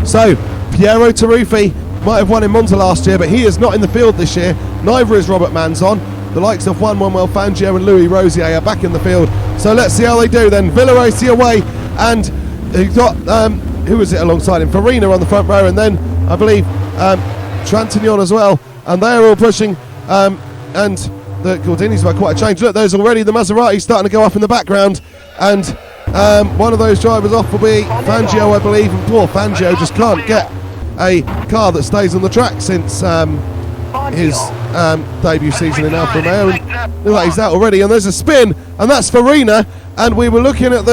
So Piero Taruffi might have won in Monza last year, but he is not in the field this year. Neither is Robert Manzon. The likes of Juan Manuel Fangio and Louis Rosier are back in the field. So let's see how they do then. Villoresi away, and he got who was it alongside him? Farina on the front row, and then I believe Trantignon as well. And they're all pushing, and the Gordini's about quite a change. Look, there's already the Maserati starting to go up in the background, and one of those drivers off will be Fangio, I believe, and poor Fangio just can't get a car that stays on the track since his debut season in Alfa Romeo, and looks like he's out already. And there's a spin, and that's Farina, and we were looking at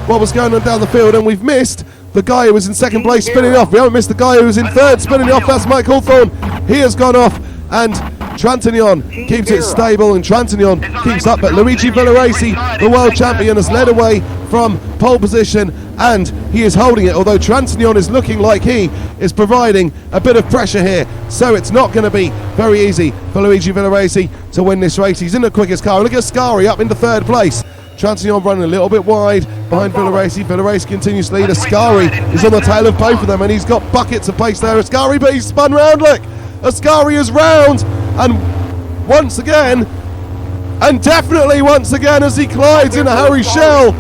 what was going on down the field, and we've missed the guy who was in second place spinning off. We haven't missed the guy who was in third spinning off. That's Mike Hawthorn. He has gone off, and Trantignon keeps it stable, and Trantignon keeps up, but Luigi Villoresi, the world champion, has led away from pole position, and he is holding it, although Trantignon is looking like he is providing a bit of pressure here, so it's not going to be very easy for Luigi Villoresi to win this race. He's in the quickest car. Look at Ascari up into third place. Trantignon running a little bit wide behind Villoresi. Villoresi continues to lead. Ascari is on the tail of both of them, and he's got buckets of pace there. Ascari, but he's spun round. Look, Ascari is round, and once again, and definitely once again, as he glides into harryschell,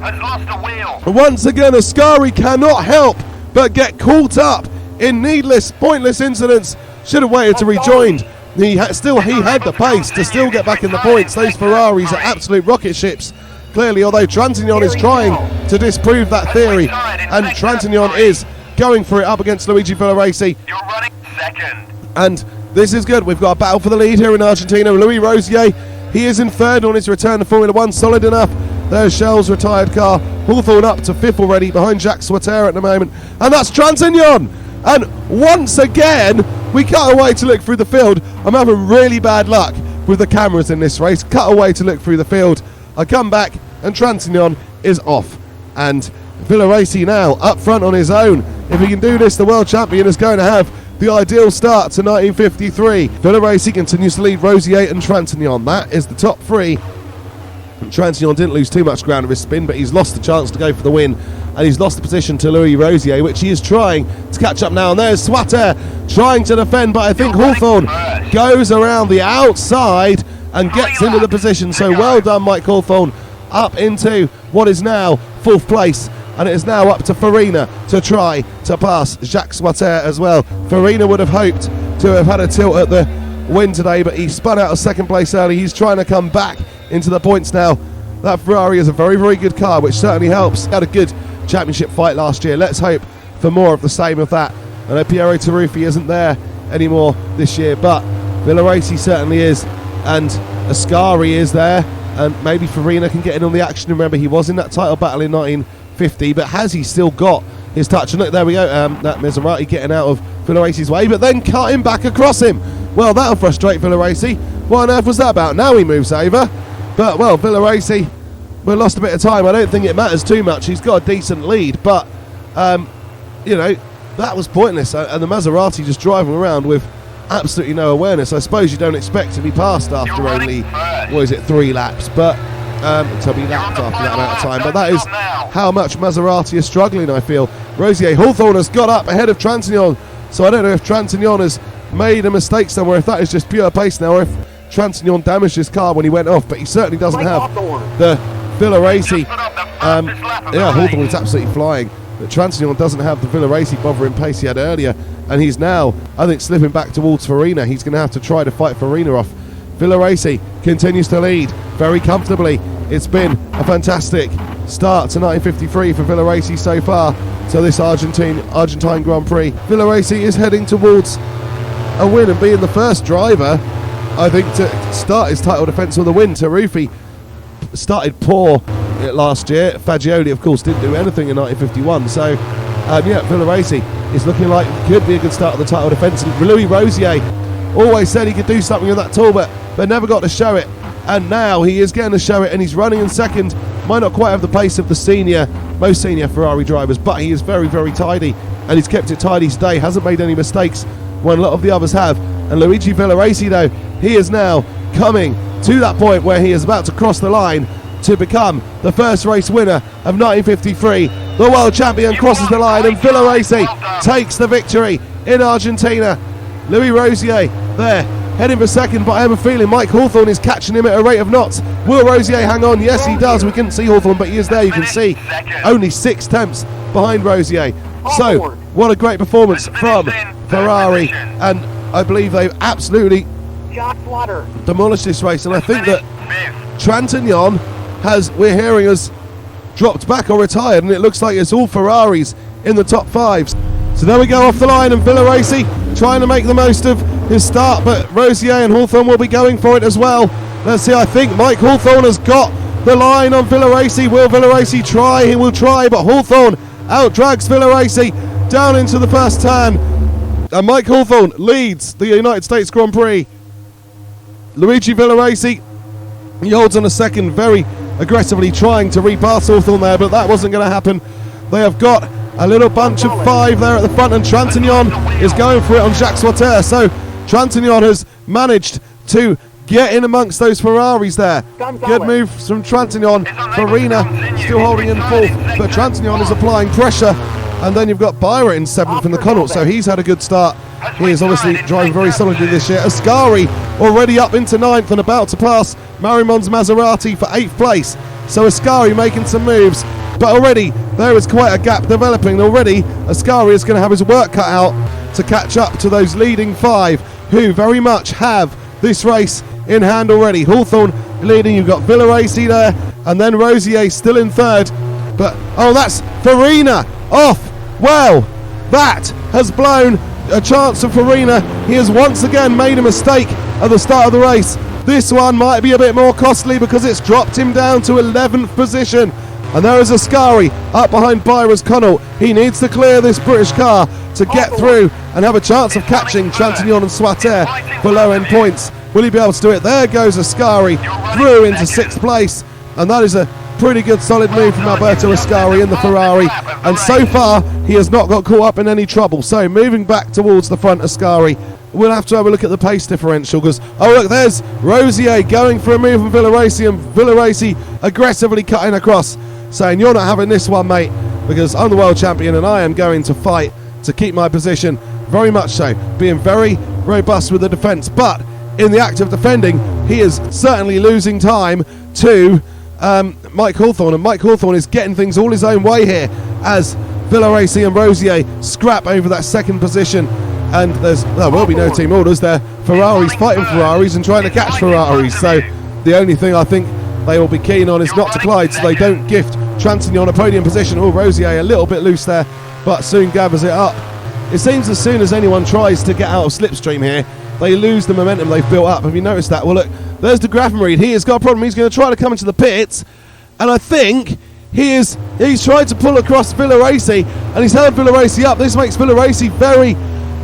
has lost a wheel. Once again, Ascari cannot help but get caught up in needless, pointless incidents. Should have waited to rejoin. He had the pace to still get back in the points. Those Ferraris are absolute rocket ships, clearly, although Trantignon is trying to disprove that theory, and Trantignon is going for it up against Luigi Villoresi. You're running second. And this is good. We've got a battle for the lead here in Argentina. Louis Rosier, he is in third on his return to Formula 1, solid enough. There's Shell's retired car. Hawthorn up to fifth already, behind jacquesswaters at the moment. And that's Trantignon. And once again, we cut away to look through the field. I'm having really bad luck with the cameras in this race. Cut away to look through the field. I come back, and Trantignon is off. And Villoresi now up front on his own. If he can do this, the world champion is going to have the ideal start to 1953. Villoresi continues to lead Rosier and Trantignon. That is the top three. Trantignon didn't lose too much ground with his spin, but he's lost the chance to go for the win, and he's lost the position to Louis Rosier, which he is trying to catch up now. And there's Swatter trying to defend, but I think Hawthorn goes around the outside and gets into the position. So well done, Mike Hawthorn, up into what is now fourth place. And it is now up to Farina to try to pass jacquesswaters as well. Farina would have hoped to have had a tilt at the win today, but he spun out of second place early. He's trying to come back into the points now. That Ferrari is a very, very good car, which certainly helps. Had a good championship fight last year. Let's hope for more of the same of that. I know Piero Taruffi isn't there anymore this year, but Villoresi certainly is, and Ascari is there, and maybe Farina can get in on the action. Remember, he was in that title battle in 1950, but has he still got his touch? And look, there we go, that Maserati getting out of Villoresi's way, but then cutting back across him. Well, that'll frustrate Villoresi. What on earth was that about? Now he moves over, but well, Villoresi, we lost a bit of time. I don't think it matters too much. He's got a decent lead, but you know, that was pointless, and the Maserati just driving around with absolutely no awareness. I suppose you don't expect to be passed after only, what is it, 3 laps, but to be lapped after that amount of time. But that is how much Maserati is struggling, I feel. Rosier, Hawthorn has got up ahead of Trantignon, so I don't know if Trantignon has made a mistake somewhere, if that is just pure pace now, or if Trantignon damaged his car when he went off, but he certainly doesn't have the Villoresi. Yeah, Hawthorn is absolutely flying, but Trantignon doesn't have the Villoresi bothering pace he had earlier, and he's now, I think, slipping back towards Farina. He's going to have to try to fight Farina off. Villoresi continues to lead very comfortably. It's been a fantastic start to 1953 for Villoresi so far, to this Argentine Grand Prix. Villoresi is heading towards a win and being the first driver, I think, to start his title defence with a win. Taruffi started poor last year. Fagioli, of course, didn't do anything in 1951. So, yeah, Villoresi is looking like it could be a good start of the title defence. And Louis Rosier always said he could do something with that tool, but never got to show it. And now he is getting to show it, and he's running in second. Might not quite have the pace of the most senior Ferrari drivers, but he is very, very tidy, and he's kept it tidy today. Hasn't made any mistakes when a lot of the others have. And Luigi Villoresi, though, he is now coming to that point where he is about to cross the line to become the first race winner of 1953 the world champion, crosses the line, and Villoresi takes the victory in Argentina. Louis Rosier there, heading for second, but I have a feeling Mike Hawthorn is catching him at a rate of knots. Will Rosier hang on? Yes, he does. We couldn't see Hawthorn, but he is there. You can see only 6 tenths behind Rosier. So, what a great performance from Ferrari, and I believe they've absolutely demolished this race. And I think that Trantagnon we're hearing, has dropped back or retired, and it looks like it's all Ferraris in the top 5. So there we go, off the line, and Villoresi trying to make the most of his start, but Rosier and Hawthorn will be going for it as well. Let's see, I think Mike Hawthorn has got the line on Villoresi. Will Villoresi try? He will try, but Hawthorn outdrags Villoresi down into the first turn, and Mike Hawthorn leads the United States Grand Prix. Luigi Villoresi, he holds on a second, very aggressively trying to repass Hawthorn there, but that wasn't going to happen. They have got a little bunch of 5 there at the front, and Trantagnon is going for it on jacquesswaters. So Trantagnon has managed to get in amongst those Ferraris there. Good move from Trantagnon. Farina still holding in 4th, but Trantagnon is applying pressure. And then you've got Byron in 7th in the Connaught, so he's had a good start. He is obviously driving very solidly this year. Ascari already up into 9th and about to pass Marimon's Maserati for 8th place. So Ascari making some moves, but already there is quite a gap developing. Already Ascari is going to have his work cut out to catch up to those leading 5 who very much have this race in hand already. Hawthorn leading, you've got Villoresi there, and then Rosier still in 3rd. But, oh, that's Farina off. Well, that has blown a chance of Farina. He has once again made a mistake at the start of the race. This one might be a bit more costly because it's dropped him down to 11th position. And there is Ascari up behind Byron's Connaught. He needs to clear this British car to get through and have a chance of catching Trantagnon and Swatter for low-end points. Will he be able to do it? There goes Ascari through into 6th place. And that is a pretty good solid move from Alberto Ascari in the Ferrari, and so far he has not got caught up in any trouble. So moving back towards the front, Ascari, we'll have to have a look at the pace differential, because oh look, there's Rosier going for a move from Villoresi, and Villoresi aggressively cutting across, saying you're not having this one, mate, because I'm the world champion and I am going to fight to keep my position. Very much so, being very robust with the defence, but in the act of defending he is certainly losing time to Mike Hawthorn, and Mike Hawthorn is getting things all his own way here as Villoresi and Rosier scrap over that 2nd position, and there will be no team orders there. Ferraris fighting Ferraris and trying to catch Ferraris, so the only thing I think they will be keen on is not to collide so they don't gift Trantagnon a podium position. Oh, Rosier a little bit loose there, but soon gathers it up. It seems as soon as anyone tries to get out of slipstream here, they lose the momentum they've built up. Have you noticed that? Well, look, there's deGraffenried. He has got a problem. He's going to try to come into the pits, and I think he's tried to pull across Villoresi, and he's held Villoresi up. This makes Villoresi very,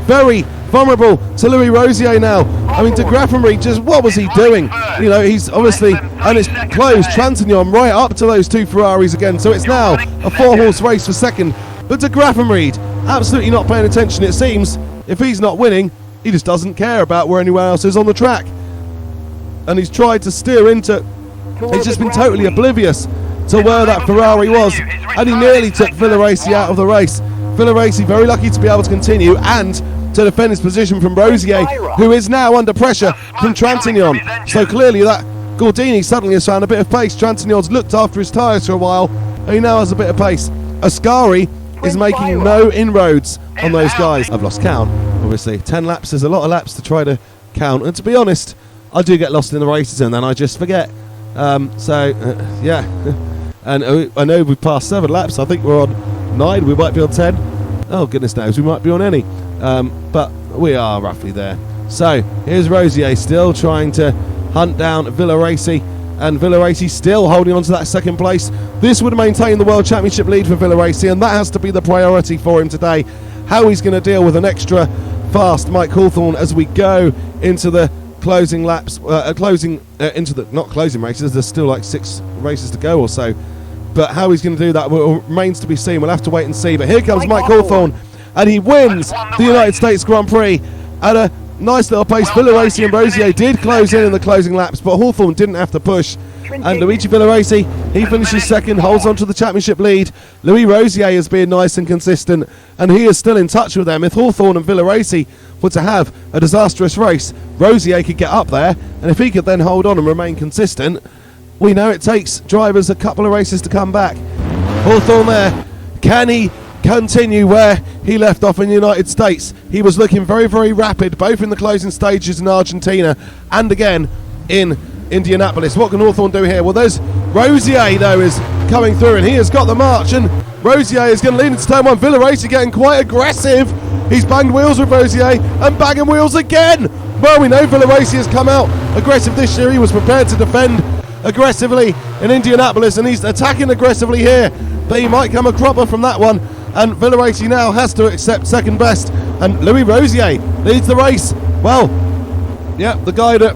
very vulnerable to Louis Rosier now. I mean, deGraffenried, just what was he doing? You know, he's obviously, and it's closed Trantagnon right up to those 2 Ferraris again, so it's now a 4-horse race for 2nd. But deGraffenried absolutely not paying attention. It seems if he's not winning, he just doesn't care about where anyone else is on the track. And he's tried to steer into, he's just been totally oblivious to where that Ferrari was, and he nearly took Villoresi out of the race. Villoresi very lucky to be able to continue and to defend his position from Rosier, who is now under pressure from Trantagnon. So clearly that Gordini suddenly has found a bit of pace. Trantagnon's looked after his tyres for a while, and he now has a bit of pace. Ascari is making no inroads on those guys. I've lost count, obviously. 10 laps is a lot of laps to try to count, and to be honest, I do get lost in the races and then I just forget. Yeah. And I know we've passed 7 laps. I think we're on 9. We might be on 10. Oh, goodness knows. We might be on any. But we are roughly there. So, here's Rosier still trying to hunt down Villoresi. And Villoresi still holding on to that 2nd place. This would maintain the World Championship lead for Villoresi, and that has to be the priority for him today. How he's going to deal with an extra fast Mike Hawthorn as we go into the closing laps, into the, not closing races, there's still like 6 races to go or so, but how he's going to do that remains to be seen. We'll have to wait and see. But here comes Mike Hawthorn, and he wins the United States Grand Prix at a Nice little pace. Villoresi and Rosier did close in the closing laps, but Hawthorn didn't have to push. And Luigi Villoresi, he finishes second, holds on to the championship lead. Louis Rosier is being nice and consistent, and he is still in touch with them. If Hawthorn and Villoresi were to have a disastrous race, Rosier could get up there, and if he could then hold on and remain consistent, we know it takes drivers a couple of races to come back. Hawthorn there, can he continue where he left off in the United States? He was looking very, very rapid, both in the closing stages in Argentina and again in Indianapolis. What can Hawthorn do here? Well, there's Rosier, though, is coming through, and he has got the march, and Rosier is going to lead into turn one. Villoresi getting quite aggressive. He's banged wheels with Rosier and banging wheels again. Well, we know Villoresi has come out aggressive this year. He was prepared to defend aggressively in Indianapolis, and he's attacking aggressively here, but he might come a cropper from that one. And Villoresi now has to accept second best, and Louis Rosier leads the race. Well, yeah, the guy that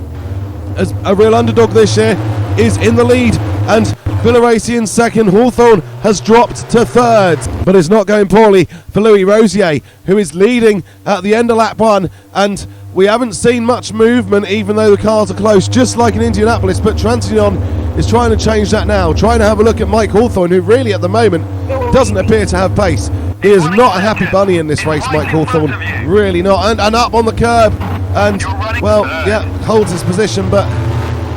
is a real underdog this year is in the lead, and Villoresi in second. Hawthorn has dropped to third, but it's not going poorly for Louis Rosier, who is leading at the end of lap one, and we haven't seen much movement even though the cars are close, just like in Indianapolis, but Transignon is trying to change that now, trying to have a look at Mike Hawthorn, who really at the moment doesn't appear to have pace. He is not a happy bunny in this race, Mike Hawthorn, really not, and up on the curb, and well, yeah, holds his position, but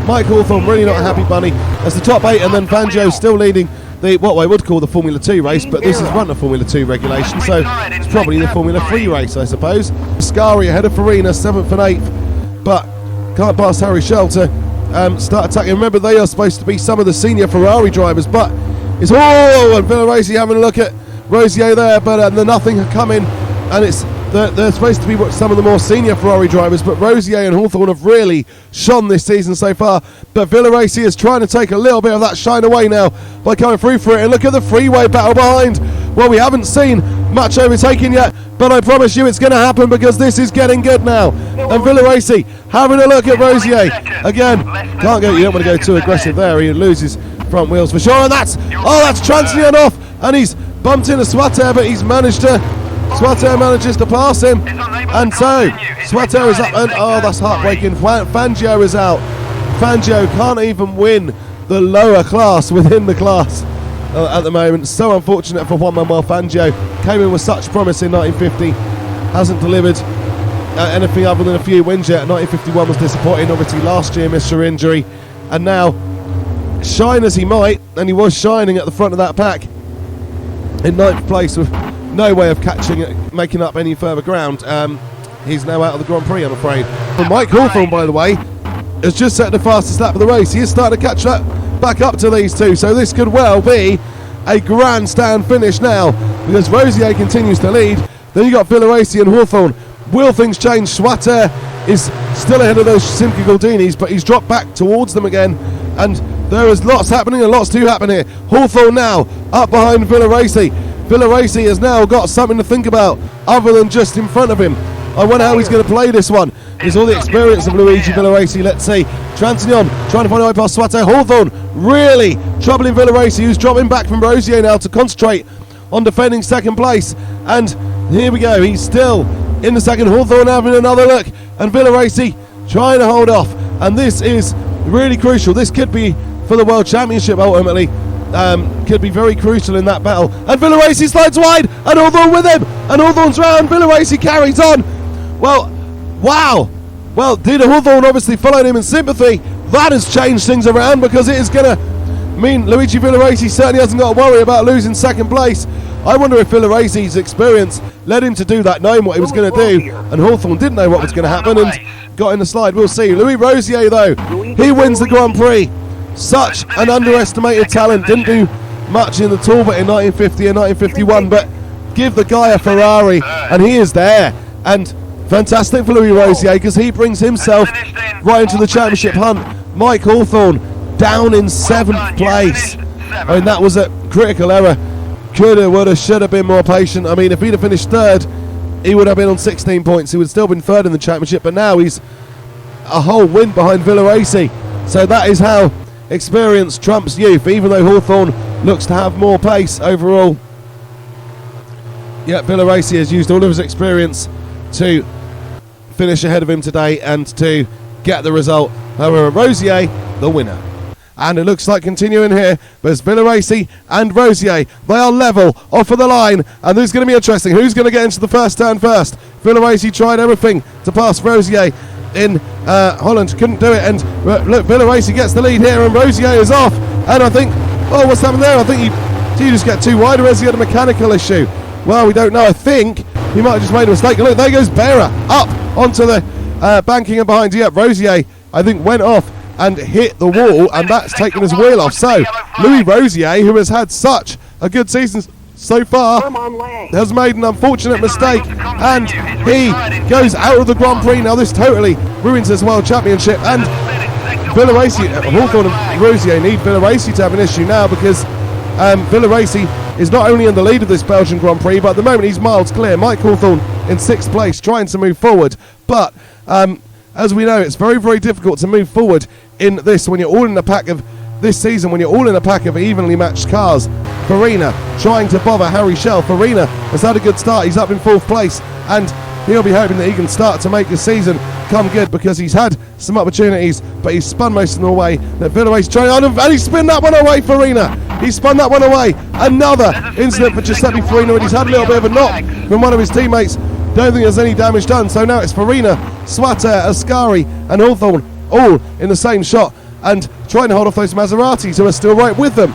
Mike Hawthorn really not a happy bunny as the top 8, and then Fangio still leading the what I would call the Formula 2 race, but this is run a Formula 2 regulation, so it's probably the Formula 3 race, I suppose. Ascari ahead of Farina, 7th and 8th, but can't pass harryschell to start attacking. Remember, they are supposed to be some of the senior Ferrari drivers, but it's and Villoresi having a look at Rosier there, but nothing coming, and it's they're supposed to be some of the more senior Ferrari drivers, but Rosier and Hawthorn have really shone this season so far, but Villoresi is trying to take a little bit of that shine away now by coming through for it. And look at the freeway battle behind. Well, we haven't seen much overtaking yet, but I promise you it's going to happen, because this is getting good now. And Villoresi having a look at Rosier again. Can't go, you don't want to go too aggressive there, he loses front wheels for sure, and that's Transignon off, and he's bumped into Swatter, but he's managed to Swatter manages to pass him, and so Swatter is up, and that's heartbreaking. Fangio is out. Fangio can't even win the lower class within the class at the moment. So unfortunate for Juan Manuel Fangio. Came in with such promise in 1950, hasn't delivered anything other than a few wins yet. 1951 was disappointing, obviously last year missed through injury, and now shine as he might, and he was shining at the front of that pack in 9th place with no way of making up any further ground. He's now out of the Grand Prix, I'm afraid. But Mike Hawthorn, by the way, has just set the fastest lap of the race. He is starting to catch that back up to these two, so this could well be a grandstand finish now, because Rosier continues to lead. Then you got Villoresi and Hawthorn. Will things change? Swatter is still ahead of those simcagordinis, but he's dropped back towards them again, and there is lots happening and lots to happen here. Hawthorn now up behind Villoresi. Villoresi has now got something to think about other than just in front of him. I wonder how he's going to play this one. It's all the experience of Luigi Villoresi. Let's see. Transignon trying to find a way past Swatter. Hawthorn really troubling Villoresi, who's dropping back from Rosier now to concentrate on defending second place. And here we go. He's still in the second. Hawthorn having another look, and Villoresi trying to hold off. And this is really crucial. This could be for the World Championship ultimately. Could be very crucial in that battle. And Villoresi slides wide, and Hawthorn with him, and Hawthorn's round. Villoresi carries on. Well, wow. Well, Dieter Hawthorn obviously followed him in sympathy. That has changed things around, because it is going to mean Luigi Villoresi certainly hasn't got to worry about losing second place. I wonder if Villoresi's experience led him to do that, knowing what he was going to do, and Hawthorn didn't know what was going to happen and got in the slide. We'll see. Louis Rosier, though, he wins the Grand Prix. Such an underestimated talent. Didn't do much in the Talbot in 1950 and 1951, but give the guy a Ferrari and he is there. And fantastic for Louis Rosier, because he brings himself right into the championship hunt. Mike Hawthorn down in 7th place. I mean, that was a critical error. Coulda, woulda, shoulda been more patient. I mean, if he'd have finished 3rd, he would have been on 16 points. He would have still been 3rd in the championship, but now he's a whole win behind Villoresi. So that is how experience trumps youth, even though Hawthorn looks to have more pace overall. Yeah, Villoresi has used all of his experience to finish ahead of him today and to get the result. However, Rosier, the winner. And it looks like continuing here, there's Villoresi and Rosier. They are level off of the line, and this is going to be interesting. Who's going to get into the first turn first? Villoresi tried everything to pass Rosier in Holland, couldn't do it, and look, Villoresi gets the lead here, and Rosier is off. And I think, oh, what's happened there? I think he just get too wide, or has he had a mechanical issue? Well, we don't know. I think he might have just made a mistake. Look, there goes Bearer up onto the banking and behind. Yep, Rosier, I think, went off and hit the wall, and that's taken his wheel off. So Louis Rosier, who has had such a good season so far, has made an unfortunate mistake, and he goes out of the Grand Prix. Now this totally ruins his World Championship, and Villoresi, Hawthorn and Rosier need Villoresi to have an issue now, because Villoresi is not only in the lead of this Belgian Grand Prix, but at the moment he's miles clear. Mike Hawthorn in 6th place, trying to move forward, but as we know, it's very, very difficult to move forward in this when you're all in the pack of this season, when you're all in a pack of evenly matched cars. Farina trying to bother Harryschell. Farina has had a good start. He's up in 4th place, and he'll be hoping that he can start to make the season come good, because he's had some opportunities, but he's spun most of them away. That Villoresi trying on, and he spun that one away, Farina. He spun that one away. Another incident for Giuseppe Farina, and he's had a little bit of a knock from one of his teammates. Don't think there's any damage done. So now it's Farina, Ascari, and Hawthorn all in the same shot, and trying to hold off those Maseratis who are still right with them.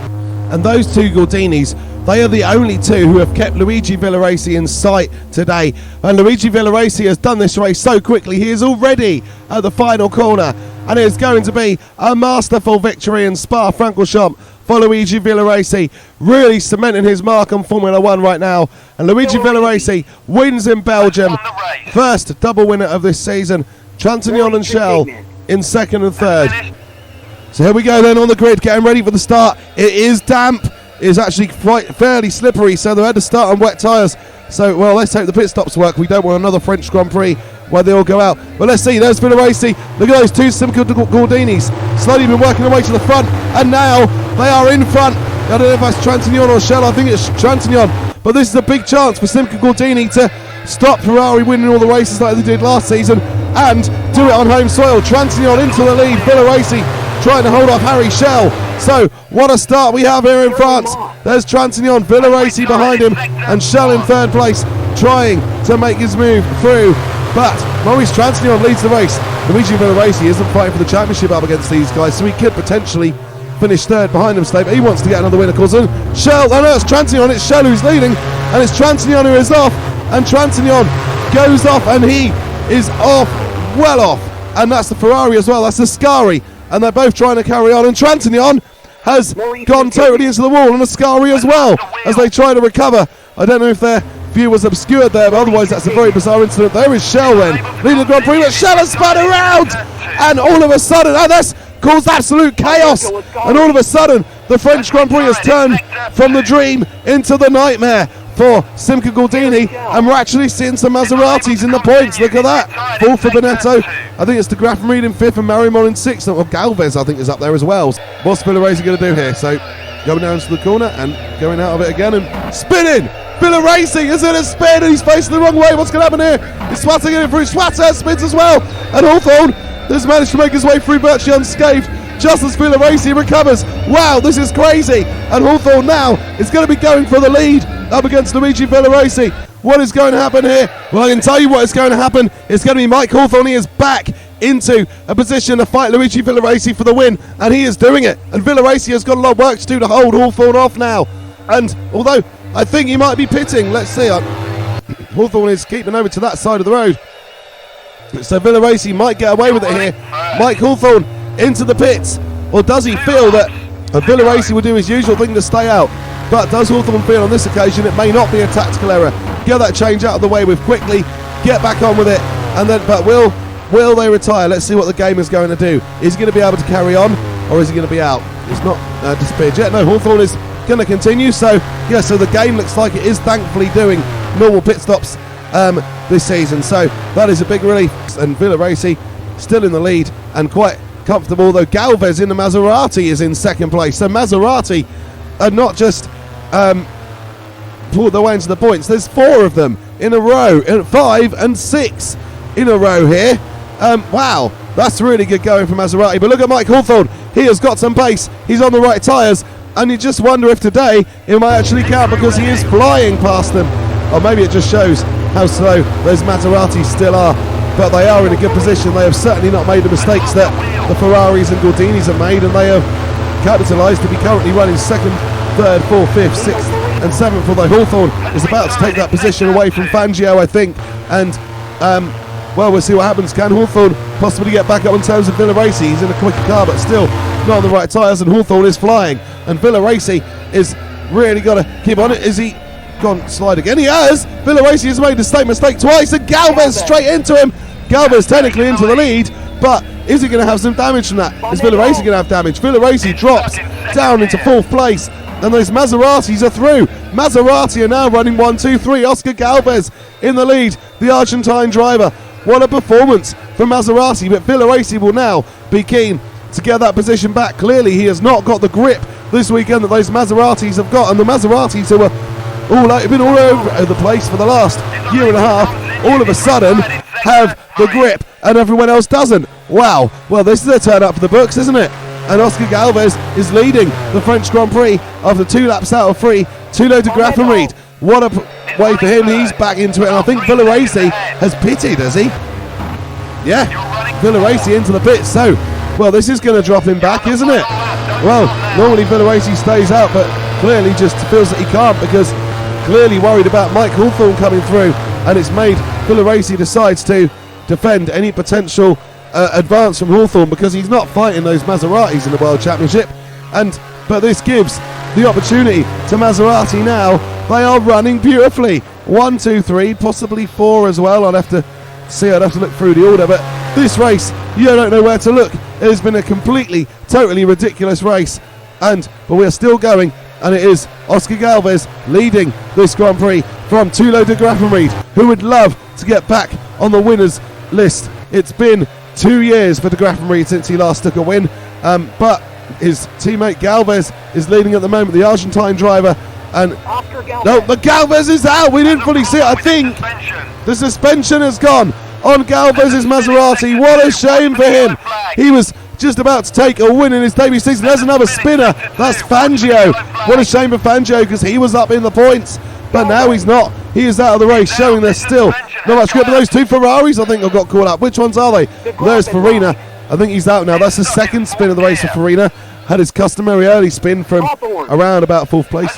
And those two Gordinis, they are the only two who have kept Luigi Villoresi in sight today. And Luigi Villoresi has done this race so quickly. He is already at the final corner, and it is going to be a masterful victory in Spa-Francorchamps for Luigi Villoresi, really cementing his mark on Formula 1 right now. And Luigi Villoresi wins in Belgium, first double winner of this season. Trantagnon and Schell in 2nd and 3rd. So here we go then on the grid, getting ready for the start. It is damp. It is actually quite fairly slippery, so they had to start on wet tyres. So, well, let's hope the pit stops work. We don't want another French Grand Prix where they all go out. But let's see, there's Villoresi. Look at those two simcagordinis. Slowly been working their way to the front, and now they are in front. I don't know if that's Trantagnon or Schell. I think it's Trantagnon. But this is a big chance for Simcagordini to stop Ferrari winning all the races like they did last season and do it on home soil. Trantagnon into the lead. Villoresi trying to hold off Harryschell. So what a start we have here in France. There's Trantagnon, Villoresi behind him, and Schell in 3rd place, trying to make his move through. But Maurice Trantagnon leads the race. Luigi Villoresi isn't fighting for the championship up against these guys, so he could potentially finish 3rd behind him, Slade, but he wants to get another win, of course. And Schell, oh no, it's Trantagnon, it's Schell who's leading, and it's Trantagnon who is off, and Trantagnon goes off, and he is off, well off. And that's the Ferrari as well, that's the Ascari, and they're both trying to carry on, and Trantagnon has gone totally into the wall, and Ascari as well, as they try to recover. I don't know if their view was obscured there, but otherwise that's a very bizarre incident. There is Schell then, leading the Grand Prix, but Schell has spun around, and all of a sudden, oh, that's caused absolute chaos, and all of a sudden the French Grand Prix has turned from the dream into the nightmare for Simcagordini, and we're actually seeing some Maseratis in the points. Look at that, 4th for Benetto. I think it's de Graffenried in 5th and Marimon in 6th. Well, Galvez I think is up there as well. What's Villoresi going to do here? So going down to the corner and going out of it again and spinning. Villoresi is in a spin, and he's facing the wrong way. What's going to happen here? Is Swatter getting through? Swatter spins as well, and Hawthorn has managed to make his way through virtually unscathed just as Villoresi recovers. Wow, this is crazy. And Hawthorn now is going to be going for the lead up against Luigi Villoresi. What is going to happen here? Well, I can tell you what is going to happen. It's going to be Mike Hawthorn. He is back into a position to fight Luigi Villoresi for the win, and he is doing it. And Villoresi has got a lot of work to do to hold Hawthorn off now. And although I think he might be pitting, let's see. Hawthorn is keeping over to that side of the road. So Villoresi might get away with it here. Mike Hawthorn into the pits. Or does he feel that Villoresi will do his usual thing to stay out? But does Hawthorn feel on this occasion it may not be a tactical error? Get that change out of the way with quickly, get back on with it, and then, but will they retire? Let's see what the game is going to do. Is he going to be able to carry on, or is he going to be out? It's not disappeared yet. No, Hawthorn is going to continue. So yeah, so the game looks like it is thankfully doing normal pit stops this season. So that is a big relief. And Villoresi still in the lead and quite comfortable, although Galvez in the Maserati is in 2nd place. So Maserati are not just pulled their way into the points. There's 4 of them in a row, 5 and 6 in a row here. Wow, that's really good going for Maserati. But look at Mike Hawthorn. He has got some pace. He's on the right tyres. And you just wonder if today it might actually count because he is flying past them. Or maybe it just shows how slow those Maseratis still are. But they are in a good position. They have certainly not made the mistakes that the Ferraris and Gordinis have made. And they have capitalised to be currently running second, third, fourth, fifth, sixth and seventh. Although Hawthorn is about to take that position away from Fangio, I think. And well, we'll see what happens. Can Hawthorn possibly get back up in terms of Villoresi? He's in a quicker car, but still not on the right tyres, and Hawthorn is flying. And Villoresi is really got to keep on it. Is he gone slide again? He has! Villoresi has made the same mistake twice, and Galvez straight into him. Galvez technically into the lead, but is he going to have some damage from that? Is Villoresi going to have damage? Villoresi drops down into fourth place, and those Maseratis are through. Maserati are now running 1, 2, 3. Oscar Galvez in the lead, the Argentine driver. What a performance from Maserati, but Villoresi will now be keen to get that position back. Clearly he has not got the grip this weekend that those Maseratis have got, and the Maseratis who have been all over the place for the last year and a half, all of a sudden have the grip and everyone else doesn't. Wow, well, this is a turn up for the books, isn't it? And Oscar Galvez is leading the French Grand Prix after 2 laps out of 3. toulodegraffenried. What a way for him. He's back into it, and I think Villoresi has pitted, has he? Yeah, Villoresi into the pits. So, well, this is going to drop him back, isn't it? Well, normally Villoresi stays out, but clearly just feels that he can't, because clearly worried about Mike Hawthorn coming through, and it's made Villoresi decides to defend any potential advance from Hawthorn, because he's not fighting those Maseratis in the World Championship. But this gives the opportunity to Maserati now. They are running beautifully. 1, 2, 3, possibly 4 as well. I'd have to see, I'd have to look through the order, but this race, you don't know where to look. It has been a completely, totally ridiculous race, but we are still going, and it is Oscar Galvez leading this Grand Prix from toulodegraffenried, who would love to get back on the winners list. It's been 2 years for de Graffenried since he last took a win, but his teammate Galvez is leading at the moment, the Argentine driver. And no, but Galvez is out. We didn't fully see it. I think the suspension has gone on Galvez's Maserati. What a shame for him. He was just about to take a win in his debut season. There's another spinner. That's Fangio. What a shame for Fangio, because he was up in the points, but now he's not. He is out of the race, showing there's still not much grip. But those 2 Ferraris, I think, have got caught up. Which ones are they? There's Farina. I think he's out now. That's the second spin of the race for Farina. Had his customary early spin from around about 4th place.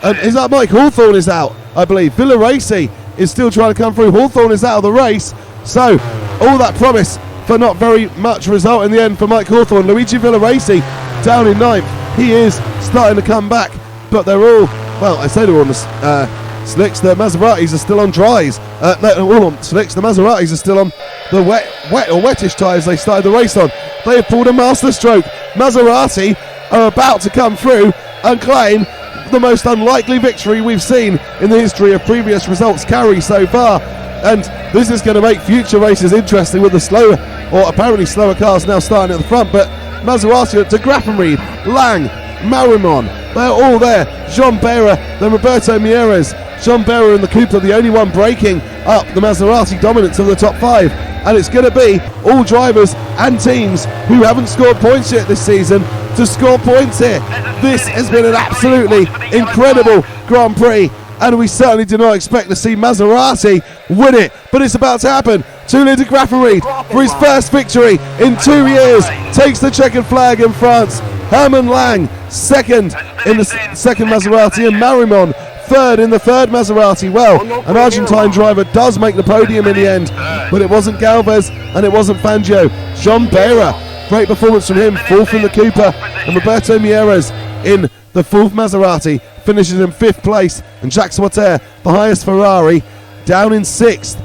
And is that Mike Hawthorn is out, I believe. Villoresi is still trying to come through. Hawthorn is out of the race. So all that promise for not very much result in the end for Mike Hawthorn. Luigi Villoresi down in 9th. He is starting to come back, but they're all, well, I say they're on the slicks. The Maseratis are still on dries. No, all on slicks. The Maseratis are still on the wet or wettish tyres they started the race on. They have pulled a master stroke. Maserati are about to come through and claim the most unlikely victory we've seen in the history of previous results carry so far. And this is going to make future races interesting with the slower, or apparently slower cars now starting at the front. But Maserati, de Graffenried, Lang, Marimon, they're all there. Jean Bera, then Roberto Mieres. Jean Bera and the Cooper, the only one breaking up the Maserati dominance of the top 5. And it's going to be all drivers and teams who haven't scored points yet this season to score points here. This has been an absolutely incredible Grand Prix, and we certainly did not expect to see Maserati win it, but it's about to happen. toulodegraffenried, for his first victory in 2 years, takes the checkered flag in France. Herman Lang, second in the second Maserati, and Marimon, third in the third Maserati. Well, an Argentine driver does make the podium in the end, but it wasn't Galvez and it wasn't Fangio. Jean Bera, great performance from him, 4th in the Cooper, and Roberto Mieres in the 4th Maserati finishes in 5th place, and jacquesswaters, the highest Ferrari, down in 6th.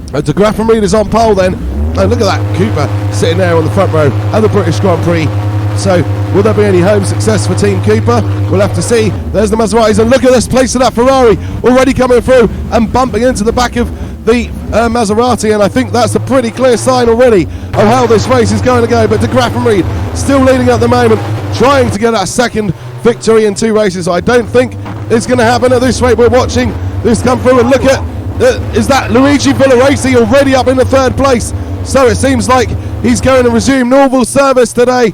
De Graffenried is on pole then, and look at that Cooper sitting there on the front row at the British Grand Prix. So will there be any home success for Team Cooper? We'll have to see. There's the Maseratis, and look at this place of that Ferrari already coming through and bumping into the back of the Maserati, and I think that's a pretty clear sign already of how this race is going to go. But de Graffenried still leading at the moment, trying to get that second victory in 2 races. I don't think it's going to happen at this rate. We're watching this come through, and look at is that Luigi Villoresi already up in the third place. So it seems like he's going to resume normal service today,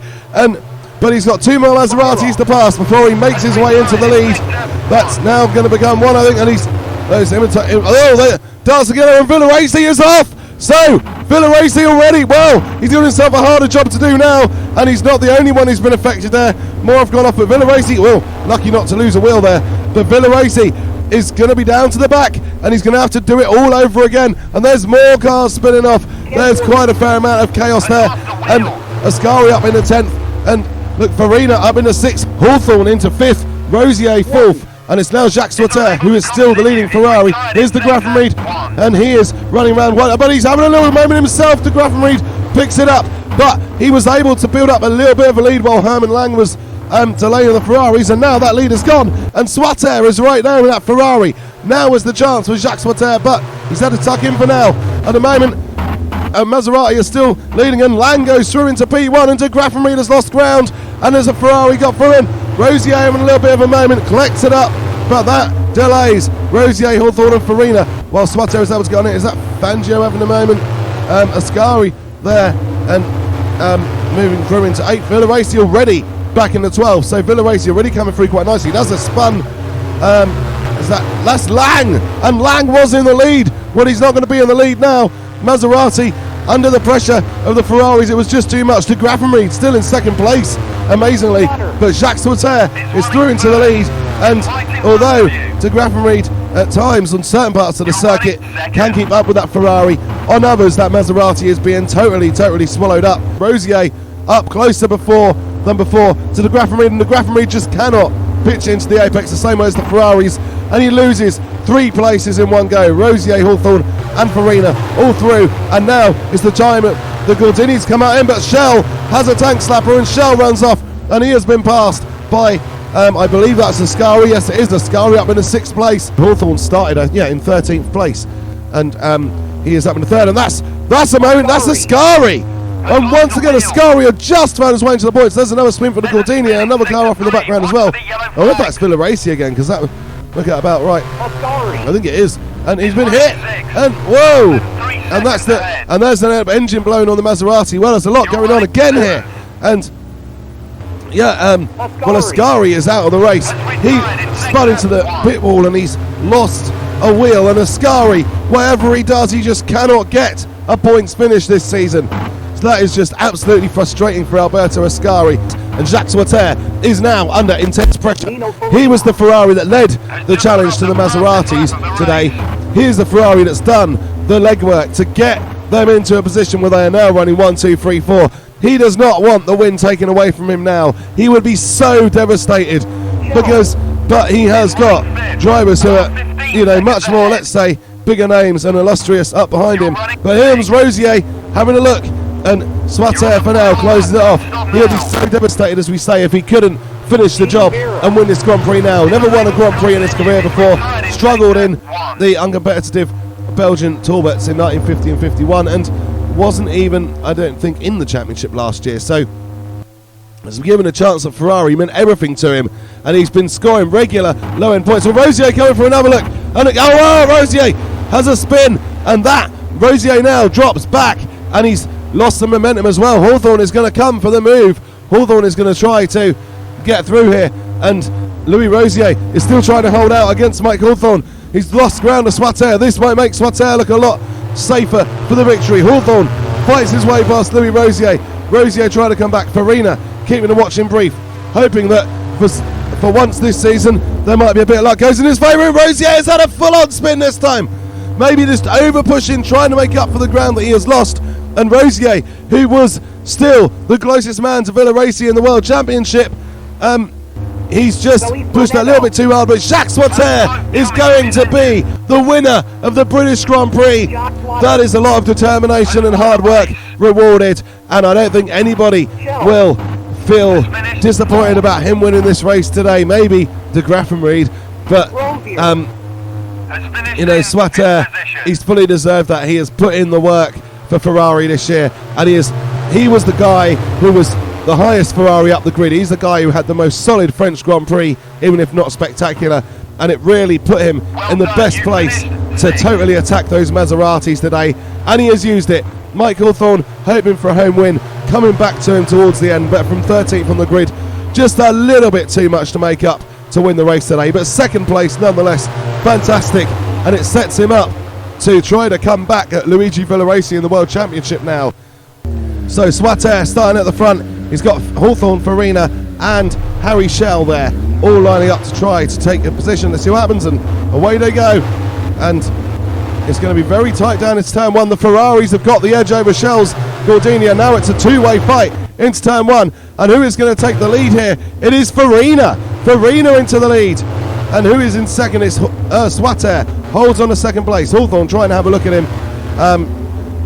but he's got 2 more Maseratis to pass before he makes his way into the lead. That's now going to become 1, I think, and he's darts together, and Villoresi is off. So Villoresi already, well, he's doing himself a harder job to do now, and he's not the only one who's been affected there. More have gone off, but Villoresi, well, lucky not to lose a wheel there, but Villoresi is going to be down to the back, and he's going to have to do it all over again. And there's more cars spinning off. There's quite a fair amount of chaos there, and Ascari up in the 10th, and look, Farina up in the 6th, Hawthorn into 5th, Rosier 4th, and it's now jacquesswaters who is still the leading Ferrari. Here's de Graffenried, and he is running around, but he's having a little moment himself. De Graffenried picks it up, but he was able to build up a little bit of a lead while Herman Lang was delaying the Ferraris, and now that lead is gone, and Swatter is right there in that Ferrari. Now is the chance for jacquesswaters, but he's had to tuck in for now. At the moment, Maserati is still leading, and Lang goes through into P1, and de Graffenried has lost ground, and there's a Ferrari got for him. Rosier having a little bit of a moment, collects it up, but that delays Rosier, Hawthorn and Farina, while Swatter is able to get on it. Is that Fangio having a moment? Ascari there, and moving through into 8th. Villoresi already back in the 12th, so Villoresi already coming through quite nicely. Does a spun, that's Lang, and Lang was in the lead. Well, he's not going to be in the lead now. Maserati under the pressure of the Ferraris, it was just too much. De Graffenried still in 2nd place, amazingly, but jacquesswaters is through into the lead, and although de Graffenried at times on certain parts of the circuit can keep up with that Ferrari, on others that Maserati is being totally swallowed up. Rosier up closer than before to de Graffenried, and de Graffenried just cannot pitch into the apex the same way as the Ferraris, and he loses 3 places in one go. Rosier, Hawthorn and Farina all through, and now is the time the Gordinis come out in, but Shell has a tank slapper, and Shell runs off, and he has been passed by I believe that's Ascari. Yes, it is Ascari up in the 6th place. Hawthorn started in 13th place, and he is up in the 3rd, and that's a moment. That's Ascari. And once again, Ascari had just found his way into the points. There's another spin for the Gordini, and another car off in the background as well. I wonder if that's Villoresi again, because that would look at about right. I think it is. And he's been hit. And whoa! And that's there's an engine blown on the Maserati. Well, there's a lot going on again here. And well, Ascari is out of the race. He spun into the pit wall, and he's lost a wheel. And Ascari, whatever he does, he just cannot get a points finish this season. That is just absolutely frustrating for Alberto Ascari, and jacquesswaters is now under intense pressure. He was the Ferrari that led the challenge to the Maseratis today. Here's the Ferrari that's done the legwork to get them into a position where they are now running 1, 2, 3, 4. He does not want the win taken away from him now. He would be so devastated, but he has got drivers who are, much more, let's say, bigger names and illustrious up behind him. But here's Rosier having a look, and Swatter for now closes it off. He'll be so devastated, as we say, if he couldn't finish the job and win this Grand Prix now. Never won a Grand Prix in his career before. Struggled in the uncompetitive Belgian Tourbets in 1950 and 51, and wasn't even, I don't think, in the championship last year. So, as given a chance at Ferrari meant everything to him, and he's been scoring regular low-end points. Well, Rosier coming for another look, and Rosier has a spin, and that Rosier now drops back, and he's lost some momentum as well. Hawthorn is going to come for the move. Hawthorn is going to try to get through here, and Louis Rosier is still trying to hold out against Mike Hawthorn. He's lost ground to Swatter. This might make Swatter look a lot safer for the victory. Hawthorn fights his way past Louis Rosier. Rosier trying to come back. Farina keeping the watch in brief, hoping that for once this season there might be a bit of luck goes in his favour. Rosier has had a full-on spin this time, maybe just over pushing, trying to make up for the ground that he has lost. And Rosier, who was still the closest man to Villoresi in the World Championship, he's just pushed a little bit too hard, but jacquesswaters is going to be the winner of the British Grand Prix. That is a lot of determination and hard work rewarded, and I don't think anybody will feel disappointed about him winning this race today. Maybe de Graffenried, but Swatter, he's fully deserved that. He has put in the work for Ferrari this year, and he was the guy who was the highest Ferrari up the grid. He's the guy who had the most solid French Grand Prix, even if not spectacular, and it really put him in the best place to totally attack those Maseratis today, and he has used it. Mike Hawthorn hoping for a home win, coming back to him towards the end, but from 13th on the grid, just a little bit too much to make up to win the race today. But second place nonetheless, fantastic, and it sets him up to try to come back at Luigi Villoresi in the World Championship now. So Swatter starting at the front, he's got Hawthorn, Farina and harryschell there, all lining up to try to take a position. Let's see what happens, and away they go. And it's going to be very tight down into turn one. The Ferraris have got the edge over Shells Gordini, and now it's a two-way fight into turn one. And who is going to take the lead here? It is Farina. Farina into the lead. And who is in second is Swatter. Holds on to second place. Hawthorn trying to have a look at him.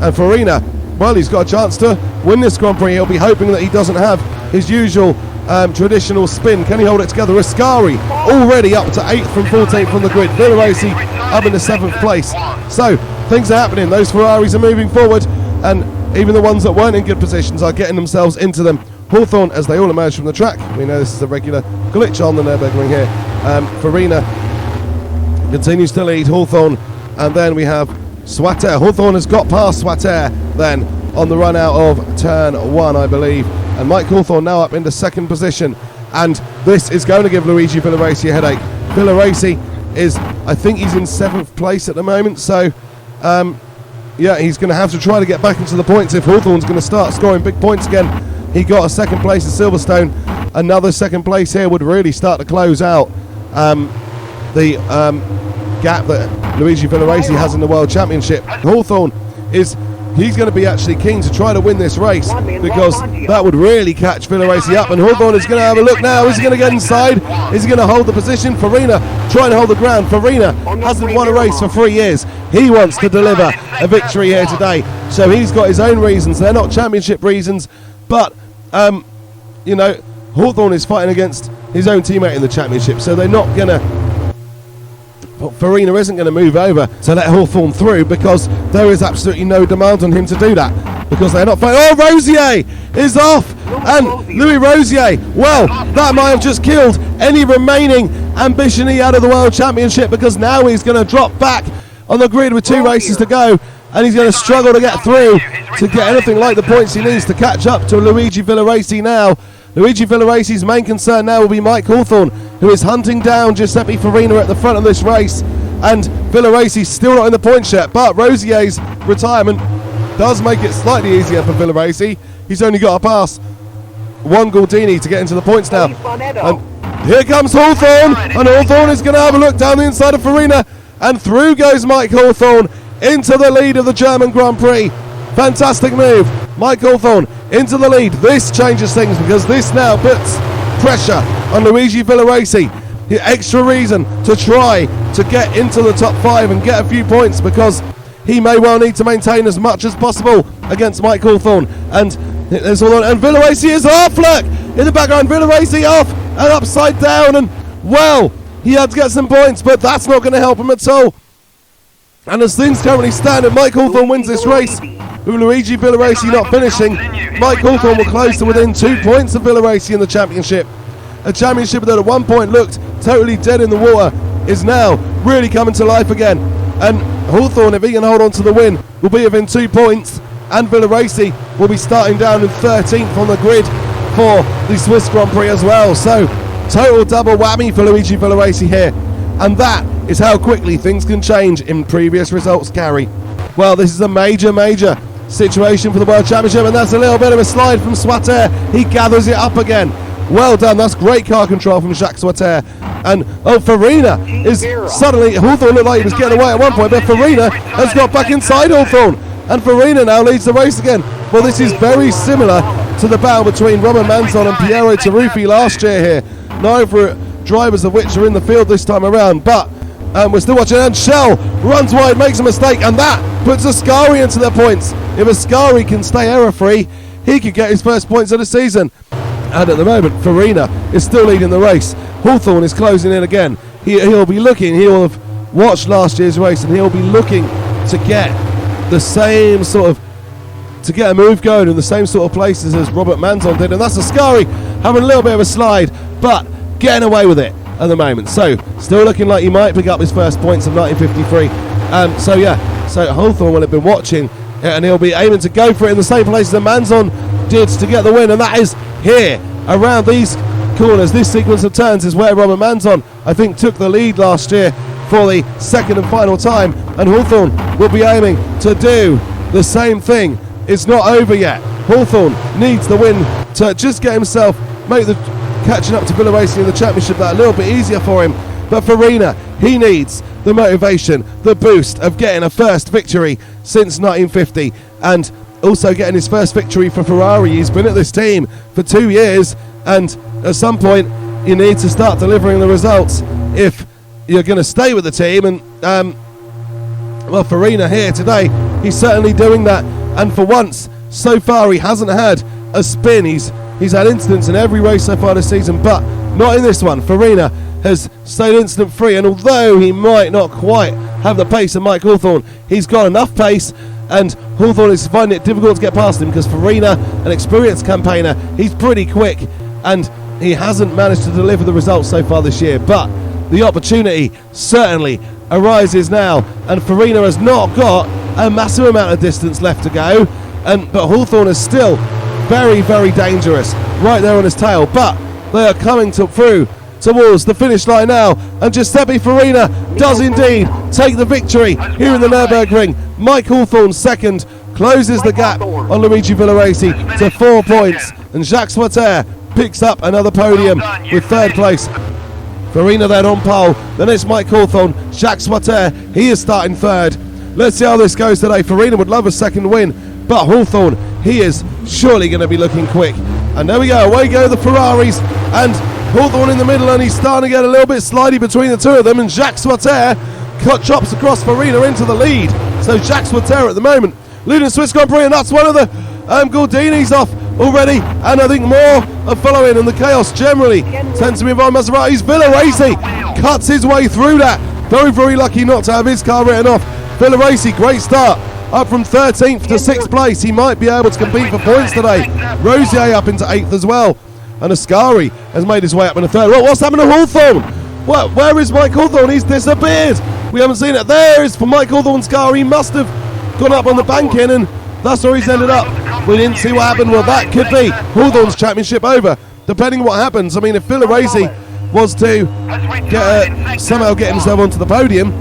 And Farina, well, he's got a chance to win this Grand Prix. He'll be hoping that he doesn't have his usual traditional spin. Can he hold it together? Ascari already up to 8th from 14th on the grid. Villoresi up in the 7th place. So things are happening. Those Ferraris are moving forward, and even the ones that weren't in good positions are getting themselves into them. Hawthorn, as they all emerge from the track, we know this is a regular glitch on the Nürburgring here. Farina continues to lead Hawthorn, and then we have Swatter. Hawthorn has got past Swatter then on the run out of turn one, I believe, and Mike Hawthorn now up into second position, and this is going to give Luigi Villoresi a headache. Villoresi is, I think he's in 7th place at the moment, so yeah, he's going to have to try to get back into the points if Hawthorn's going to start scoring big points again. He got a second place at Silverstone. Another second place here would really start to close out the gap that Luigi Villoresi has in the World Championship. Hawthorn he's going to be actually keen to try to win this race, because that would really catch Villoresi up, and Hawthorn is going to have a look now. Is he going to get inside? Is he going to hold the position? Farina trying to hold the ground. Farina hasn't won a race for 3 years. He wants to deliver a victory here today, so he's got his own reasons. They're not championship reasons, but you know, Hawthorn is fighting against his own teammate in the championship, so they're not going to, Farina isn't going to move over to let Hawthorn through, because there is absolutely no demand on him to do that, because they're not fighting. Oh, Rosier is off, and Louis Rosier, well, that might have just killed any remaining ambition he had of the World Championship, because now he's going to drop back on the grid with 2 races to go, and he's going to struggle to get through to get anything like the points he needs to catch up to Luigi Villoresi now. Luigi Villoresi's main concern now will be Mike Hawthorn, who is hunting down Giuseppe Farina at the front of this race, and Villoresi's still not in the points yet, but Rosier's retirement does make it slightly easier for Villoresi. He's only got to pass one Gordini to get into the points now. And here comes Hawthorn, and Hawthorn is going to have a look down the inside of Farina, and through goes Mike Hawthorn into the lead of the German Grand Prix. Fantastic move. Mike Hawthorn into the lead. This changes things, because this now puts pressure on Luigi Villoresi. The extra reason to try to get into the top 5 and get a few points, because he may well need to maintain as much as possible against Mike Hawthorn. And there's all, and Villoresi is off. Look in the background, Villoresi off and upside down, and well, he had to get some points, but that's not going to help him at all. And as things currently stand, if Mike Hawthorn wins this race, with Luigi Villoresi not finishing, Mike Hawthorn will close to within 2 points of Villoresi in the championship. A championship that at one point looked totally dead in the water is now really coming to life again. And Hawthorn, if he can hold on to the win, will be within 2 points, and Villoresi will be starting down in 13th on the grid for the Swiss Grand Prix as well. So total double whammy for Luigi Villoresi here, and that is how quickly things can change in previous results, Gary. Well, this is a major situation for the World Championship, and that's a little bit of a slide from Swatter. He gathers it up again. Well done. That's great car control from Jacques Swatter. And Farina is suddenly, Hawthorn looked like he was getting away at one point, but Farina has got back inside Hawthorn, and Farina now leads the race again. Well, this is very similar to the battle between Robert Manzon and Piero Taruffi last year here. Neither drivers of which are in the field this time around, but we're still watching, and Shell runs wide, makes a mistake, and that puts Ascari into their points. If Ascari can stay error-free, he could get his first points of the season. And at the moment, Farina is still leading the race. Hawthorn is closing in again. He'll be looking, he'll have watched last year's race, and he'll be looking to get the same sort of, to get a move going in the same sort of places as Robert Manzon did. And that's Ascari having a little bit of a slide, but getting away with it at the moment. So still looking like he might pick up his first points of 1953 So Hawthorn will have been watching and he'll be aiming to go for it in the same place that Manzon did to get the win, and that is here around these corners. This sequence of turns is where Robert Manzon, I think, took the lead last year for the second and final time, and Hawthorn will be aiming to do the same thing. It's not over yet. Hawthorn needs the win to just get himself, make the catching up to Villoresi in the championship that a little bit easier for him. But Farina, he needs the motivation, the boost of getting a first victory since 1950, and also getting his first victory for Ferrari. He's been at this team for 2 years, and at some point you need to start delivering the results if you're going to stay with the team. And Farina here today, he's certainly doing that, and for once so far he hasn't had a spin. He's had incidents in every race so far this season, but not in this one. Farina has stayed incident free, and although he might not quite have the pace of Mike Hawthorn, he's got enough pace, and Hawthorn is finding it difficult to get past him because Farina, an experienced campaigner, he's pretty quick, and he hasn't managed to deliver the results so far this year. But the opportunity certainly arises now, and Farina has not got a massive amount of distance left to go, but Hawthorn is still very, very dangerous right there on his tail. But they are coming through towards the finish line now, and Giuseppe Farina does indeed take the victory here in the Nürburgring. Mike Hawthorn second, closes the gap on Luigi Villoresi to 4 points, and jacqueswaters picks up another podium with third place. Farina then on pole, then it's Mike Hawthorn. jacqueswaters, he is starting third. Let's see how this goes today. Farina would love a second win, but Hawthorn, he is surely going to be looking quick. And there we go, away go the Ferraris, and Hawthorn in the middle, and he's starting to get a little bit slidey between the two of them, and jacqueswaters chops across Farina into the lead. So jacqueswaters at the moment leading Swiss Grand Prix, and that's one of the Gordinis off already, and I think more are following, and the chaos generally tends to be by Maseratis. Villoresi cuts his way through that. Very, very lucky not to have his car written off. Villoresi, great start, up from 13th to 6th place. He might be able to compete for points today. Rosier up into 8th as well, and Ascari has made his way up in the third. Well, what's happened to Hawthorn? Well, where is Mike Hawthorn? He's disappeared. We haven't seen it. There is for Mike Hawthorn's car. He must have gone up on the banking, and that's where he's ended up. We didn't see what happened. Well, that could be Hawthorn's championship over, depending on what happens. I mean, if Villoresi was to somehow get himself onto the podium,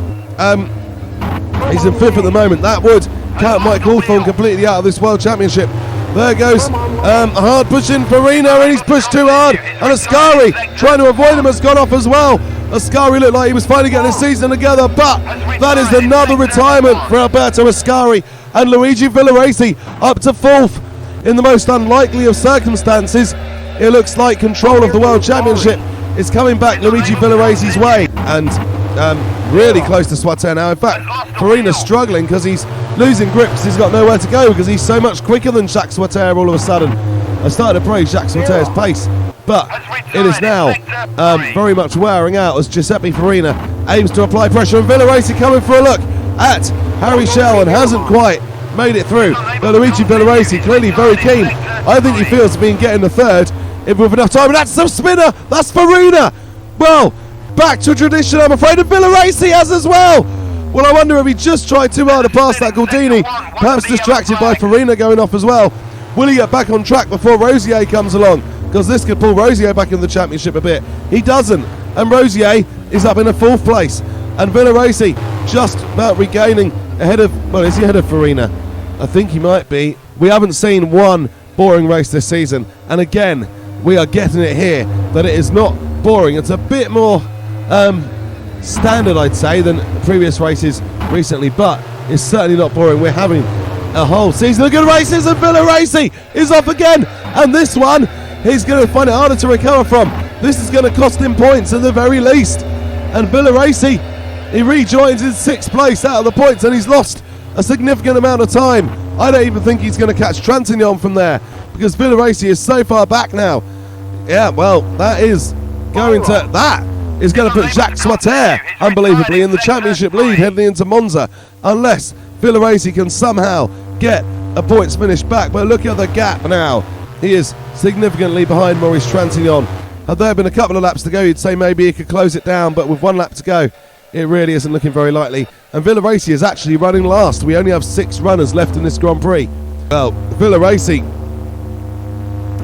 he's in 5th at the moment. That would count Mike Hawthorn completely out of this World Championship. There goes hard pushing Farina, and he's pushed too hard, and Ascari trying to avoid him has gone off as well. Ascari looked like he was finally getting his season together, but that is another retirement for Alberto Ascari, and Luigi Villoresi up to 4th in the most unlikely of circumstances. It looks like control of the World Championship is coming back Luigi Villoresi's way, and really close to Swatzer now. In fact, Farina's struggling because he's losing grip because he's got nowhere to go, because he's so much quicker than jacqueswaters all of a sudden. I started to praise jacqueswaters' pace, but it is now very much wearing out as Giuseppe Farina aims to apply pressure, and Villoresi coming for a look at harryschell and hasn't quite made it through. But Luigi Villoresi clearly very keen. I think he feels to be getting the third if with enough time, and that's the spinner. That's Farina. Well, back to tradition, I'm afraid, and Villoresi has as well. Well, I wonder if he just tried too hard to pass that Gordini, perhaps distracted by Farina going off as well. Will he get back on track before Rosier comes along? Because this could pull Rosier back in the championship a bit. He doesn't, and Rosier is up in a 4th place, and Villoresi just about regaining ahead of, well, is he ahead of Farina? I think he might be. We haven't seen one boring race this season, and again, we are getting it here that it is not boring. It's a bit more standard, I'd say, than previous races recently, but it's certainly not boring. We're having a whole season of good races, and Villoresi is off again, and this one he's going to find it harder to recover from. This is going to cost him points at the very least, and Villoresi, he rejoins in 6th place out of the points, and he's lost a significant amount of time. I don't even think he's going to catch Trintignant from there, because Villoresi is so far back now. Yeah, well, that is going to put jacqueswaters unbelievably in the championship lead heading into Monza, unless Villoresi can somehow get a points finish back. But look at the gap now. He is significantly behind Maurice Trintignant. Had there been a couple of laps to go, you'd say maybe he could close it down, but with 1 lap to go, it really isn't looking very likely. And Villoresi is actually running last. We only have 6 runners left in this Grand Prix. Well, Villoresi,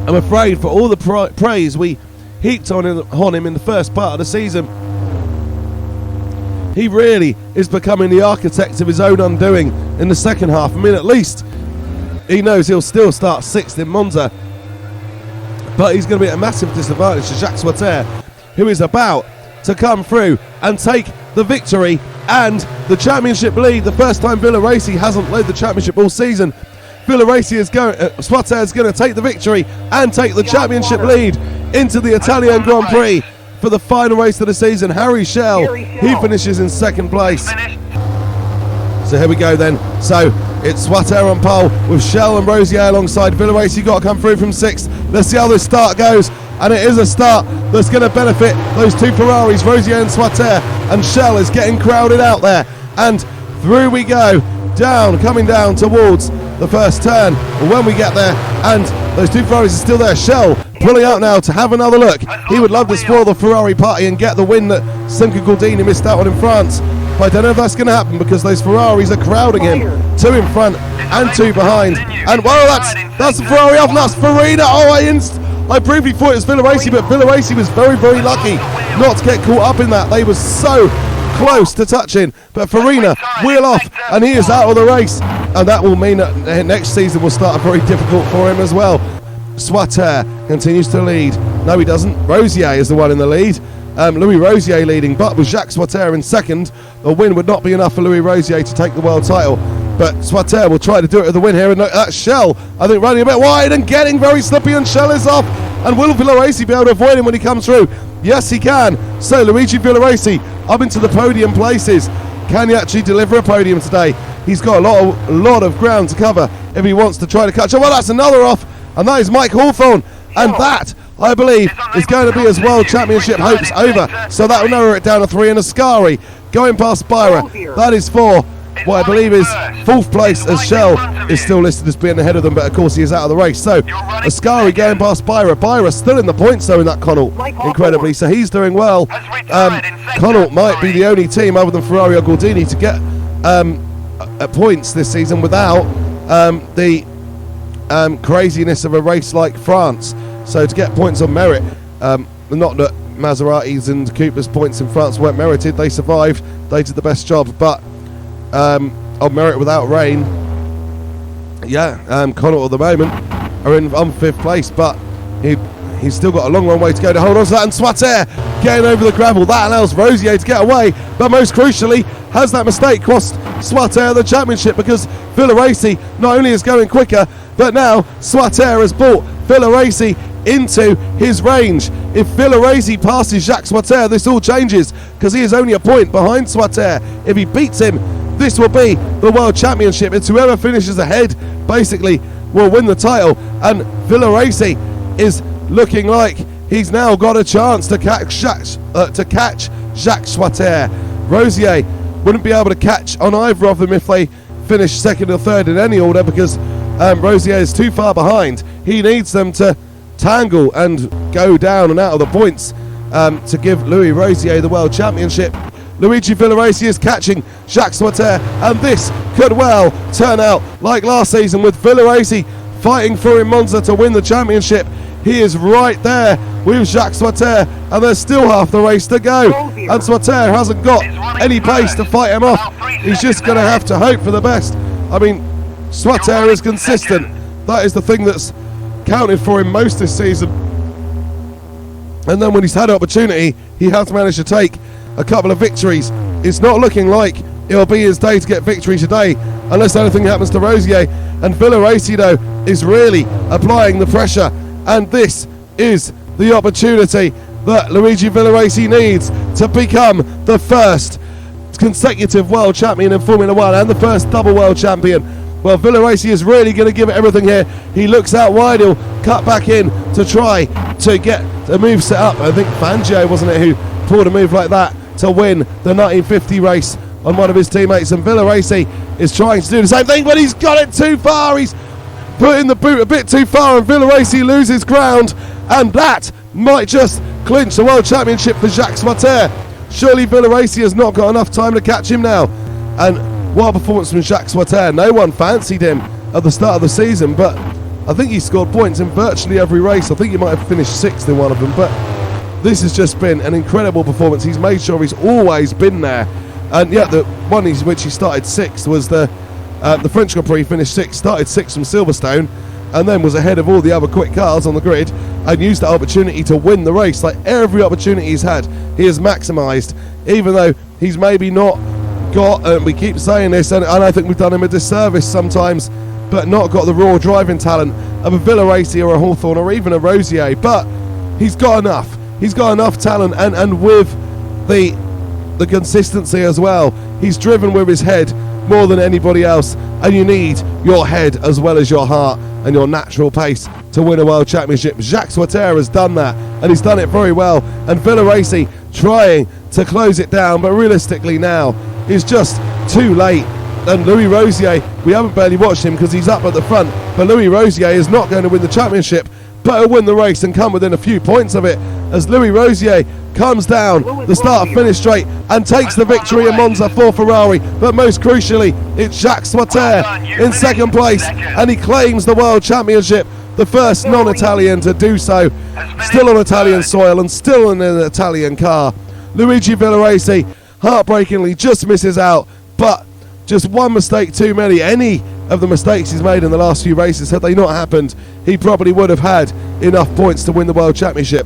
I'm afraid, for all the praise we heaped on him in the first part of the season, he really is becoming the architect of his own undoing in the second half. I mean, at least he knows he'll still start 6th in Monza, but he's going to be at a massive disadvantage to jacqueswaters, who is about to come through and take the victory and the championship lead. The first time Villoresi hasn't led the championship all season. Villoresi is going, Swaters is going to take the victory and take the championship lead into the Italian Grand Prix for the final race of the season. Harryschell, he finishes in 2nd place. So here we go then. So it's Swaters on pole with Schell and Rosier alongside. Villoresi got to come through from 6th. Let's see how this start goes. And it is a start that's going to benefit those 2 Ferraris, Rosier and Swaters. And Schell is getting crowded out there. And through we go. Down, coming down towards the first turn. And when we get there, and those 2 Ferraris are still there. Schell pulling out now to have another look. He would love to spoil the Ferrari party and get the win that simcagordini missed out on in France. But I don't know if that's going to happen because those Ferraris are crowding him. 2 in front and 2 behind. And whoa, that's the Ferrari off. That's Farina. Oh, I briefly thought it was Villoresi, but Villoresi was very, very lucky not to get caught up in that. They were so close to touching, but Farina wheel off and he is out of the race, and that will mean that next season will start very difficult for him as well. Swaters continues to lead. No, he doesn't. Rosier is the one in the lead. Louis Rosier leading, but with jacqueswaters in 2nd, a win would not be enough for Louis Rosier to take the world title. But Swaters will try to do it with the win here, and that's Schell, I think, running a bit wide and getting very slippy, and Schell is off. And will Villoresi be able to avoid him when he comes through? Yes, he can. So Luigi Villoresi up into the podium places. Can he actually deliver a podium today? He's got a lot of ground to cover if he wants to try to catch up. Well, that's another off, and that is Mike Hawthorn. And that, I believe, is going to be his World Championship hopes over. So that will narrow it down to 3, and Ascari going past Spira. That is 4. What I believe is 4th place, as Schell is still listed as being ahead of them, but of course he is out of the race. So Ascari going past Spira. Byra still in the points though in that Connaught, incredibly, so he's doing well. Connaught might be the only team other than Ferrari or Gordini to get points this season without the craziness of a race like France. So to get points on merit, not that Maseratis and Cooper's points in France weren't merited, they survived, they did the best job, but on merit without rain, Connaught at the moment are on 5th place, but he's still got a long way to go to hold on to that. And Swaters getting over the gravel, that allows Rosier to get away, but most crucially has that mistake cost Swaters the championship, because Villoresi not only is going quicker, but now Swaters has brought Villoresi into his range. If Villoresi passes jacqueswaters, this all changes, because he is only a point behind Swaters. If he beats him, this will be the World Championship. It's whoever finishes ahead basically will win the title, and Villoresi is looking like he's now got a chance to catch jacqueswaters. Rosier wouldn't be able to catch on either of them if they finish 2nd or 3rd in any order, because Rosier is too far behind. He needs them to tangle and go down and out of the points to give Louis Rosier the World Championship. Luigi Villoresi is catching jacqueswaters, and this could well turn out like last season with Villoresi fighting for in Monza to win the championship. He is right there with jacqueswaters, and there's still half the race to go, and Swaters hasn't got any pace to fight him off. He's just going to have to hope for the best. I mean, Swaters is consistent. That is the thing that's counted for him most this season, and then when he's had opportunity, he has managed to take a couple of victories. It's not looking like it'll be his day to get victory today unless anything happens to Rosier, and Villoresi though is really applying the pressure, and this is the opportunity that Luigi Villoresi needs to become the first consecutive world champion in Formula 1 and the first double world champion. Well, Villoresi is really going to give it everything here. He looks out wide, he'll cut back in to try to get a move set up. I think Fangio, wasn't it, who pulled a move like that to win the 1950 race on one of his teammates, and Villoresi is trying to do the same thing, but he's got it too far. He's put in the boot a bit too far, and Villoresi loses ground, and that might just clinch the world championship for jacqueswaters. Surely Villoresi has not got enough time to catch him now. And what a performance from Jacqueswaters. No one fancied him at the start of the season, but I think he scored points in virtually every race. I think he might have finished 6th in one of them, but this has just been an incredible performance. He's made sure he's always been there. And yeah, the one in which he started 6th was the French Grand Prix, finished 6th, started 6th from Silverstone, and then was ahead of all the other quick cars on the grid and used that opportunity to win the race. Like every opportunity he's had, he has maximised, even though he's maybe not got, and we keep saying this, and I think we've done him a disservice sometimes, but not got the raw driving talent of a Villoresi or a Hawthorn or even a Rosier. But he's got enough. He's got enough talent, and with the consistency as well. He's driven with his head more than anybody else, and you need your head as well as your heart and your natural pace to win a world championship. Jacqueswaters has done that, and he's done it very well, and Villoresi trying to close it down, but realistically now is just too late. And Louis Rosier, we haven't barely watched him because he's up at the front, but Louis Rosier is not going to win the championship, but he'll win the race and come within a few points of it as Louis Rosier comes down the start-finish straight and takes the victory in Monza for Ferrari. But most crucially, it's Jacqueswaters in second place, and he claims the world championship, the first non-Italian to do so, still on Italian soil and still in an Italian car. Luigi Villoresi heartbreakingly just misses out, but just one mistake too many. Any of the mistakes he's made in the last few races, had they not happened, he probably would have had enough points to win the world championship.